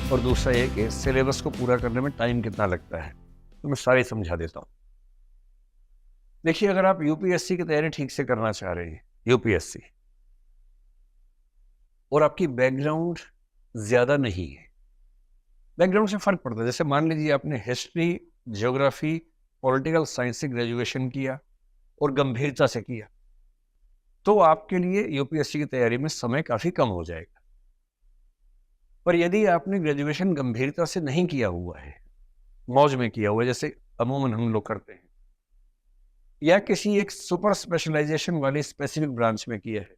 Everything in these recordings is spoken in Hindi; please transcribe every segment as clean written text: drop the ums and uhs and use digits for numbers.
और दूसरा ये कि सिलेबस को पूरा करने में टाइम कितना लगता है, तो मैं सारी समझा देता हूँ। देखिए, अगर आप यूपीएससी की तैयारी ठीक से करना चाह रहे हैं, यूपीएससी, और आपकी बैकग्राउंड ज़्यादा नहीं है, बैकग्राउंड से फ़र्क पड़ता है। जैसे मान लीजिए आपने हिस्ट्री, ज्योग्राफी, पॉलिटिकल साइंस से ग्रेजुएशन किया और गंभीरता से किया, तो आपके लिए यूपीएससी की तैयारी में समय काफ़ी कम हो जाएगा। पर यदि आपने ग्रेजुएशन गंभीरता से नहीं किया हुआ है, मौज में किया हुआ है, जैसे अमूमन हम लोग करते हैं, या किसी एक सुपर स्पेशलाइजेशन वाली स्पेसिफिक ब्रांच में किया है,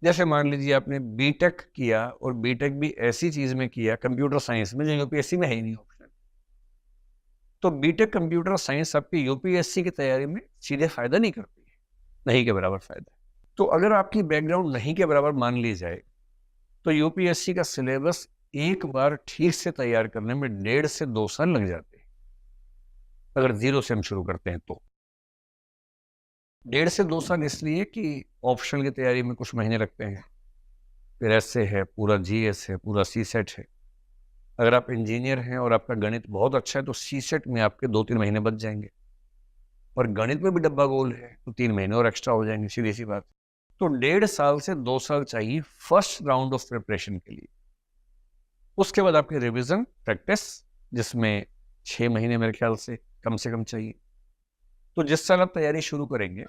जैसे मान लीजिए आपने बीटेक किया और बीटेक भी ऐसी चीज में किया, कंप्यूटर साइंस में, जो यूपीएससी में है ही नहीं ऑप्शन, तो बीटेक कंप्यूटर साइंस आपकी यूपीएससी की तैयारी में सीधे फायदा नहीं करती है, नहीं के बराबर फायदा। तो अगर आपकी बैकग्राउंड नहीं के बराबर मान ली जाए, तो यूपीएससी का सिलेबस एक बार ठीक से तैयार करने में 1.5 से 2 साल लग जाते हैं, अगर जीरो से हम शुरू करते हैं तो। 1.5 से 2 साल इसलिए कि ऑप्शनल की तैयारी में कुछ महीने लगते हैं, फिर एसए है, पूरा जीएस है, पूरा सीसेट है। अगर आप इंजीनियर हैं और आपका गणित बहुत अच्छा है, तो सीसेट में आपके 2-3 महीने बच जाएंगे, और गणित में भी डब्बा गोल है तो 3 महीने और एक्स्ट्रा हो जाएंगे, सीधी सी बात। तो 1.5 साल से 2 साल चाहिए फर्स्ट राउंड ऑफ प्रिपरेशन के लिए। उसके बाद आपकी रिविजन प्रैक्टिस, जिसमें 6 महीने मेरे ख्याल से कम चाहिए। तो जिस साल आप तैयारी शुरू करेंगे,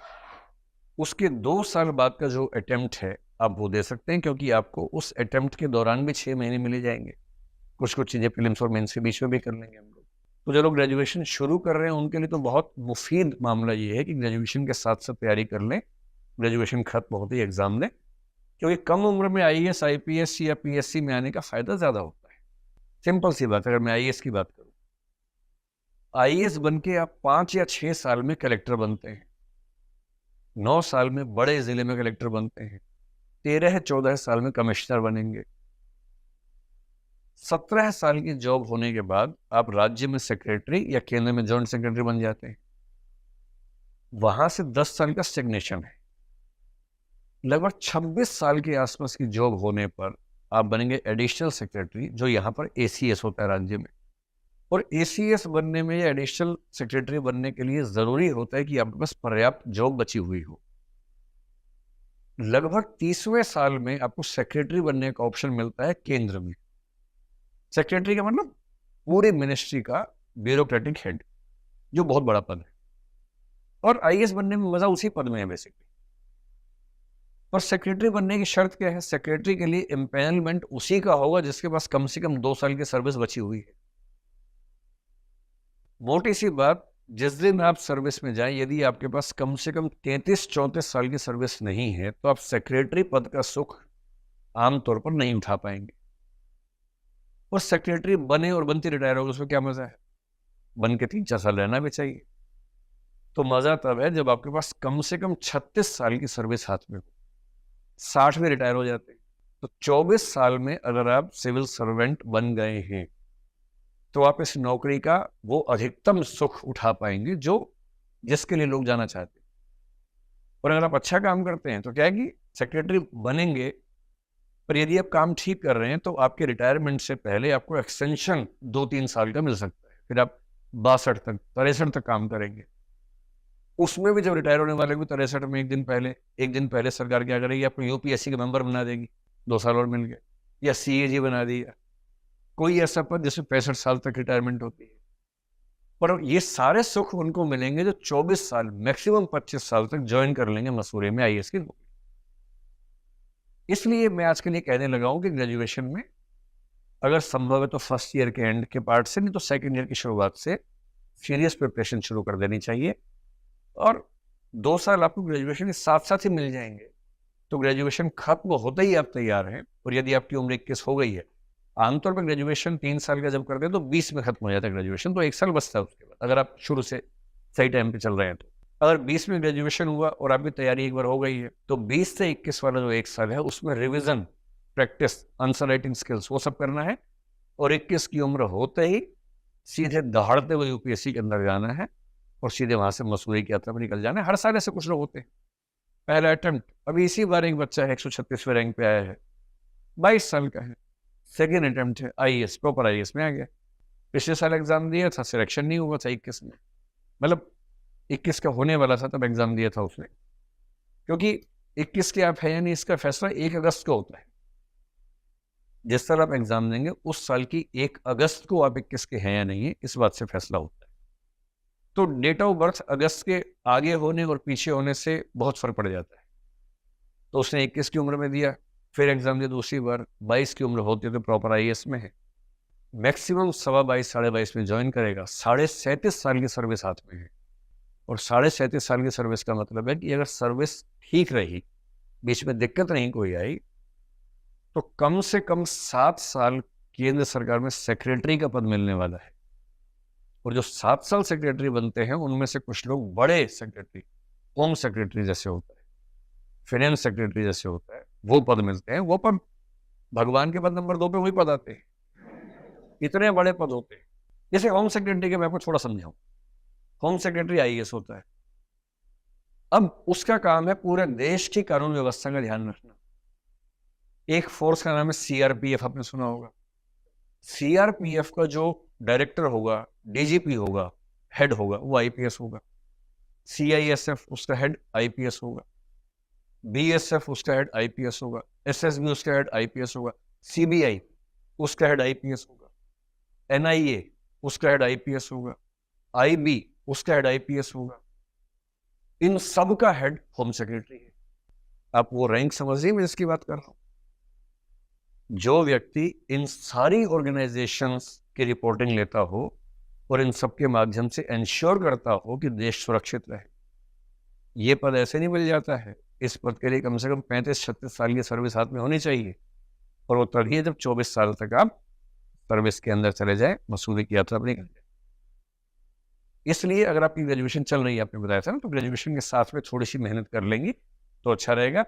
उसके 2 साल बाद का जो अटेम्प्ट है आप वो दे सकते हैं, क्योंकि आपको उस अटेम्प्ट के दौरान भी 6 महीने मिले जाएंगे। कुछ चीज़ें प्रीलिम्स और मेंस के बीच में भी कर लेंगे हम लोग। तो जो लोग ग्रेजुएशन शुरू कर रहे हैं उनके लिए तो बहुत मुफीद मामला ये है कि ग्रेजुएशन के साथ साथ तैयारी कर लें, ग्रेजुएशन खत्म होते ही एग्जाम दें, क्योंकि कम उम्र में आईएएस, आईपीएस या पीएससी में आने का फायदा ज़्यादा होता है। सिंपल सी बात, अगर मैं आईएएस की बात करूँ, आईएएस बन के आप 5 या 6 साल में कलेक्टर बनते हैं, 9 साल में बड़े जिले में कलेक्टर बनते हैं, 13-14 साल में कमिश्नर बनेंगे, 17 साल की जॉब होने के बाद आप राज्य में सेक्रेटरी या केंद्र में जॉइंट सेक्रेटरी बन जाते हैं। वहां से 10 साल का स्टेग्नेशन है। लगभग 26 साल के आसपास की जॉब होने पर आप बनेंगे एडिशनल सेक्रेटरी, जो यहाँ पर एसीएस होता है राज्य में। और एसीएस बनने में या एडिशनल सेक्रेटरी बनने के लिए जरूरी होता है कि आपके पास पर्याप्त जॉब बची हुई हो। लगभग 30वें साल में आपको सेक्रेटरी बनने का ऑप्शन मिलता है केंद्र में। सेक्रेटरी का मतलब पूरी मिनिस्ट्री का ब्यूरोक्रेटिक हेड, जो बहुत बड़ा पद है। और आईएएस बनने में मजा उसी पद में है बेसिकली। और सेक्रेटरी बनने की शर्त क्या है? सेक्रेटरी के लिए एम्पैनलमेंट उसी का होगा जिसके पास कम से कम 2 साल की सर्विस बची हुई है। मोटी सी बात, जिस दिन आप सर्विस में जाएं, यदि आपके पास कम से कम 33-34 साल की सर्विस नहीं है, तो आप सेक्रेटरी पद का सुख आमतौर पर नहीं उठा पाएंगे। और सेक्रेटरी बने और बनते रिटायर हो गए, उसमें क्या मजा है? बन के 3-4 साल रहना भी चाहिए। तो मजा तब है जब आपके पास कम से कम 36 साल की सर्विस हाथ में हो। 60 में रिटायर हो जाते हैं। तो 24 साल में अगर आप सिविल सर्वेंट बन गए हैं, तो आप इस नौकरी का वो अधिकतम सुख उठा पाएंगे जो जिसके लिए लोग जाना चाहते हैं। और अगर आप अच्छा काम करते हैं तो क्या है कि सेक्रेटरी बनेंगे, पर यदि आप काम ठीक कर रहे हैं तो आपके रिटायरमेंट से पहले आपको एक्सटेंशन 2-3 साल का मिल सकता है। फिर आप 62 तक, 63 तक काम करेंगे। उसमें भी जब रिटायर होने वाले भी 63 में एक दिन पहले सरकार क्या करेगी? आपको यूपीएससी के मेंबर बना देगी, 2 साल और मिल गए। या सीएजी बना दिया, कोई ऐसा पद जिसमें 65 साल तक रिटायरमेंट होती है। पर ये सारे सुख उनको मिलेंगे जो 24 साल, मैक्सिमम 25 साल तक ज्वाइन कर लेंगे मसूरी में आईएएस की नौकरी। इसलिए मैं आज के लिए कहने लगा हूं कि ग्रेजुएशन में अगर संभव है तो फर्स्ट ईयर के एंड के पार्ट से, नहीं तो सेकेंड ईयर की शुरुआत से सीरियस प्रिपरेशन शुरू कर देनी चाहिए। और 2 साल आपको ग्रेजुएशन के साथ साथ ही मिल जाएंगे, तो ग्रेजुएशन खत्म होते ही आप तैयार हैं। और यदि आपकी उम्र 21 हो गई है, आमतौर पर ग्रेजुएशन 3 साल का जब करते हैं तो 20 में खत्म हो जाता है ग्रेजुएशन, तो 1 साल बचता है उसके बाद, अगर आप शुरू से सही टाइम पे चल रहे हैं तो। अगर 20 में ग्रेजुएशन हुआ और आपकी तैयारी एक बार हो गई है, तो 20 से 21 वाला जो 1 साल है उसमें revision, practice, answer writing skills, वो सब करना है। और 21 की उम्र होते ही सीधे दहाड़ते हुए यूपीएससी के अंदर जाना है और सीधे वहां से मसूरी की यात्रा पर निकल जाना है। हर साल ऐसे कुछ लोग होते हैं। पहला अटेम्प्ट, अभी इसी बार एक बच्चा है 136वें रैंक पे आया है, 22 साल का है, सेकेंड अटेम्प्ट है, आईएएस, प्रॉपर आईएएस में आ गया। पिछले साल एग्जाम दिया था, सिलेक्शन नहीं हुआ था 21 में, मतलब 21 का होने वाला था तब एग्जाम दिया था उसने, क्योंकि 21 के आप है या नहीं इसका फैसला 1 अगस्त को होता है। जिस साल आप एग्जाम देंगे उस साल की 1 अगस्त को आप 21 के हैं या नहीं है, इस बात से फैसला होता है। तो डेट ऑफ बर्थ अगस्त के आगे होने और पीछे होने से बहुत फर्क पड़ जाता है। तो उसने 21 की उम्र में दिया, फिर एग्जाम दिया दूसरी बार, 22 की उम्र होती है तो प्रॉपर आईएएस में है, मैक्सिमम 22.5 साढ़े 22 में ज्वाइन करेगा, 37.5 साल की सर्विस हाथ में है। और 37.5 साल की सर्विस का मतलब है कि अगर सर्विस ठीक रही, बीच में दिक्कत नहीं कोई आई, तो कम से कम 7 साल केंद्र सरकार में सेक्रेटरी का पद मिलने वाला है। और जो 7 साल सेक्रेटरी बनते हैं उनमें से कुछ लोग बड़े सेक्रेटरी, होम सेक्रेटरी जैसे होता है, फाइनेंस सेक्रेटरी जैसे होता है, वो पद मिलते हैं। वो पद भगवान के पद नंबर 2 पे वही पद आते हैं, इतने बड़े पद होते हैं। जैसे होम सेक्रेटरी के मैं आपको थोड़ा समझाऊं, होम सेक्रेटरी आईएएस होता है। अब उसका काम है पूरे देश की कानून व्यवस्था का ध्यान रखना। एक फोर्स का नाम है सीआरपीएफ, आपने सुना होगा। सीआरपीएफ का जो डायरेक्टर होगा, डीजीपी होगा, हेड होगा, वो आईपीएस होगा। सीआईएसएफ उसका हेड आईपीएस होगा, बीएसएफ उसका हेड आईपीएस होगा, एसएसबी उसका हेड आईपीएस होगा, सीबीआई उसका हेड आईपीएस होगा, एनआईए उसका हेड आईपीएस होगा, आईबी उसका हेड आईपीएस होगा। इन सब का हेड होम सेक्रेटरी है। आप वो रैंक समझिए मैं जिसकी बात कर रहा हूं। जो व्यक्ति इन सारी ऑर्गेनाइजेशंस की रिपोर्टिंग लेता हो और इन सब के माध्यम से इंश्योर करता हो कि देश सुरक्षित रहे, ये पद ऐसे नहीं मिल जाता है। इस पद के लिए कम से कम 35-36 साल की सर्विस हाथ में होनी चाहिए, और वो तभी है जब 24 साल तक आप सर्विस के अंदर चले जाए, मसूदे की यात्रा अपनी कर जाए। इसलिए अगर आपकी ग्रेजुएशन चल रही है, आपने बताया था ना, तो ग्रेजुएशन के साथ में थोड़ी सी मेहनत कर लेंगी तो अच्छा रहेगा।